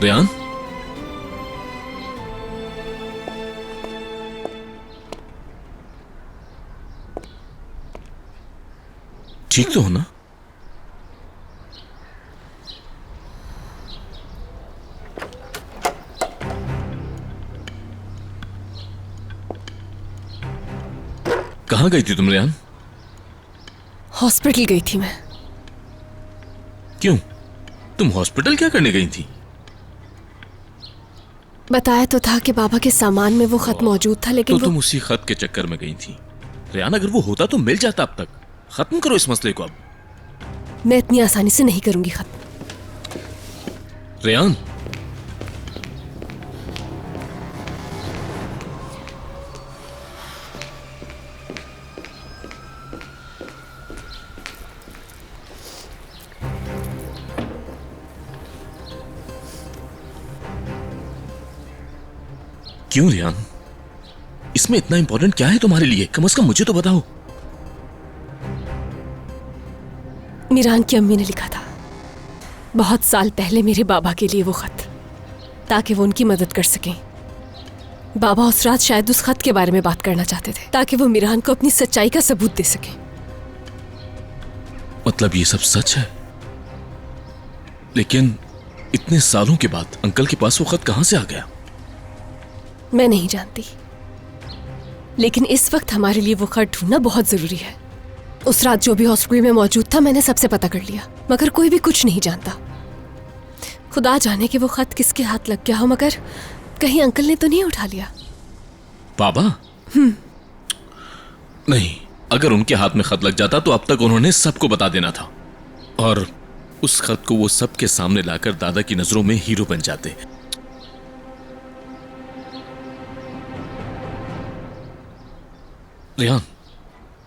रेहान, ठीक तो हो ना? कहां गई थी तुम रेहान? हॉस्पिटल गई थी मैं। क्यों? तुम हॉस्पिटल क्या करने गई थी? बताया तो था कि बाबा के सामान में वो खत मौजूद था, लेकिन तो तुम उसी खत के चक्कर में गई थी। रेहान, अगर वो होता तो मिल जाता अब तक। खत्म करो इस मसले को अब। मैं इतनी आसानी से नहीं करूंगी खत्म। रेहान, क्यों रेहान? इसमें इतना इंपॉर्टेंट क्या है तुम्हारे लिए? कम से कम मुझे तो बताओ। मीरान की अम्मी ने लिखा था बहुत साल पहले मेरे बाबा के लिए वो खत, ताकि वो उनकी मदद कर सकें। बाबा उस रात शायद उस खत के बारे में बात करना चाहते थे, ताकि वो मीरान को अपनी सच्चाई का सबूत दे सकें। मतलब ये सब सच है? लेकिन इतने सालों के बाद अंकल के पास वो खत कहां से आ गया? मैं नहीं जानती, लेकिन इस वक्त हमारे लिए वो खत ढूंढना बहुत जरूरी है। उस रात जो भी हॉस्पिटल में मौजूद था मैंने सबसे पता कर लिया, मगर कोई भी कुछ नहीं जानता। खुदा जाने कि वो खत किसके हाथ लग गया हो, मगर कहीं अंकल ने तो नहीं उठा लिया? बाबा? नहीं, अगर उनके हाथ में खत लग जाता तो अब तक उन्होंने सबको बता देना था, और उस खत को वो सबके सामने लाकर दादा की नजरों में हीरो बन जाते। रेहान,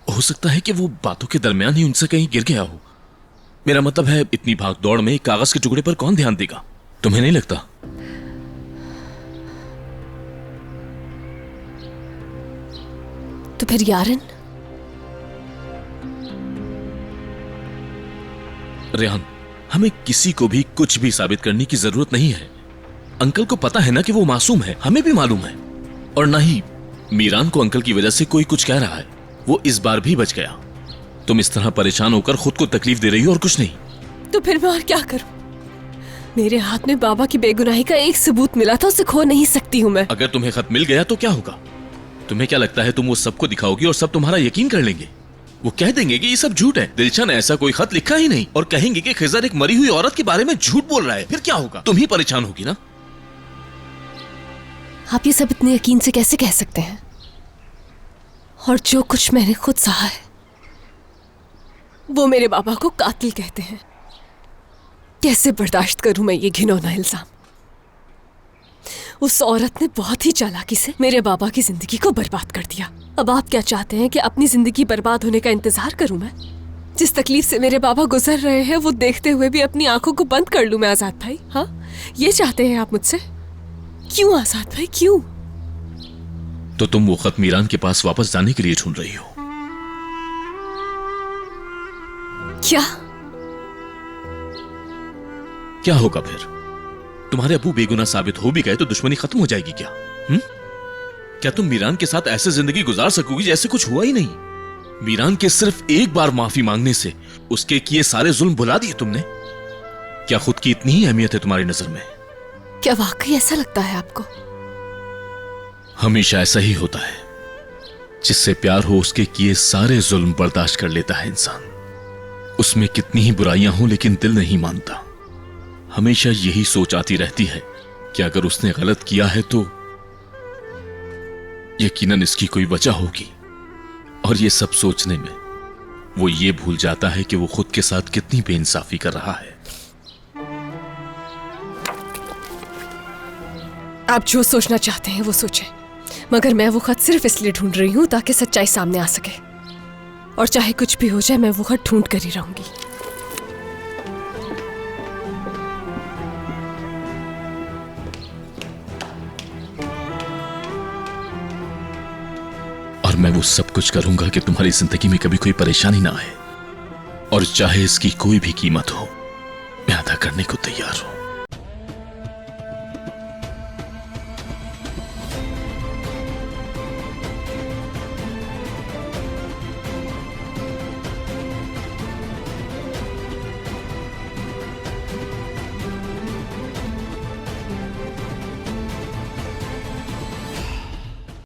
हो सकता है कि वो बातों के दरमियान ही उनसे कहीं गिर गया हो। मेरा मतलब है, इतनी भाग दौड़ में कागज के टुकड़े पर कौन ध्यान देगा? तुम्हें नहीं लगता? तो फिर यारन? रेहान, हमें किसी को भी कुछ भी साबित करने की जरूरत नहीं है। अंकल को पता है ना कि वो मासूम है, हमें भी मालूम है। और ना ही मीरान को अंकल की वजह से कोई कुछ कह रहा है। वो इस बार भी बच गया। तुम इस तरह परेशान होकर खुद को तकलीफ दे रही हो और कुछ नहीं। तो फिर मैं और क्या करूं? मेरे हाथ में बाबा की बेगुनाही का एक सबूत मिला था, उसे खो नहीं सकती हूं मैं। अगर तुम्हें खत मिल गया तो क्या होगा? तुम्हें क्या लगता है तुम वो सबको दिखाओगी और सब तुम्हारा यकीन कर लेंगे? वो कह देंगे कि ये सब झूठ है, दिलशा ने ऐसा कोई खत लिखा ही नहीं, और कहेंगे कि खिजर एक मरी हुई औरत के बारे में झूठ बोल रहा है। फिर क्या होगा? तुम ही परेशान होगी ना। आप ये सब इतने यकीन से कैसे कह सकते हैं? और जो कुछ मैंने खुद सहा है वो मेरे बाबा को कातिल कहते हैं। कैसे बर्दाश्त करूं मैं ये घिनौना इल्जाम? उस औरत ने बहुत ही चालाकी से मेरे बाबा की जिंदगी को बर्बाद कर दिया। अब आप क्या चाहते हैं कि अपनी जिंदगी बर्बाद होने का इंतजार करूं मैं? जिस तकलीफ से मेरे बाबा गुजर रहे हैं वो देखते हुए भी अपनी आंखों को बंद कर लूं मैं आजाद भाई? हाँ, ये चाहते हैं आप मुझसे? क्यों आजाद भाई, क्यों? तो तुम वो खत मीरान के पास वापस जाने के लिए ढूंढ रही हो? क्या? क्या होगा फिर? तुम्हारे अबू बेगुनाह साबित हो भी गए तो दुश्मनी खत्म हो जाएगी क्या? क्या तुम मीरान के साथ ऐसे जिंदगी गुजार सकोगी जैसे कुछ हुआ ही नहीं? मीरान के सिर्फ एक बार माफी मांगने से उसके किए सारे जुल्म भुला दिए तुमने। क्या खुद की इतनी ही अहमियत है तुम्हारी नजर में? क्या वाकई ऐसा लगता है आपको? हमेशा ऐसा ही होता है। जिससे प्यार हो उसके किए सारे जुल्म बर्दाश्त कर लेता है इंसान। उसमें कितनी ही बुराइयां हो लेकिन दिल नहीं मानता। हमेशा यही सोच आती रहती है कि अगर उसने गलत किया है तो यकीनन इसकी कोई वजह होगी। और ये सब सोचने में वो ये भूल जाता है कि वो खुद के साथ कितनी बेइंसाफी कर रहा है। आप जो सोचना चाहते हैं वो सोचें, मगर मैं वो खत सिर्फ इसलिए ढूंढ रही हूं ताकि सच्चाई सामने आ सके। और चाहे कुछ भी हो जाए मैं वो खत ढूंढ कर ही रहूंगी। और मैं वो सब कुछ करूंगा कि तुम्हारी जिंदगी में कभी कोई परेशानी ना आए, और चाहे इसकी कोई भी कीमत हो मैं अदा करने को तैयार हूं।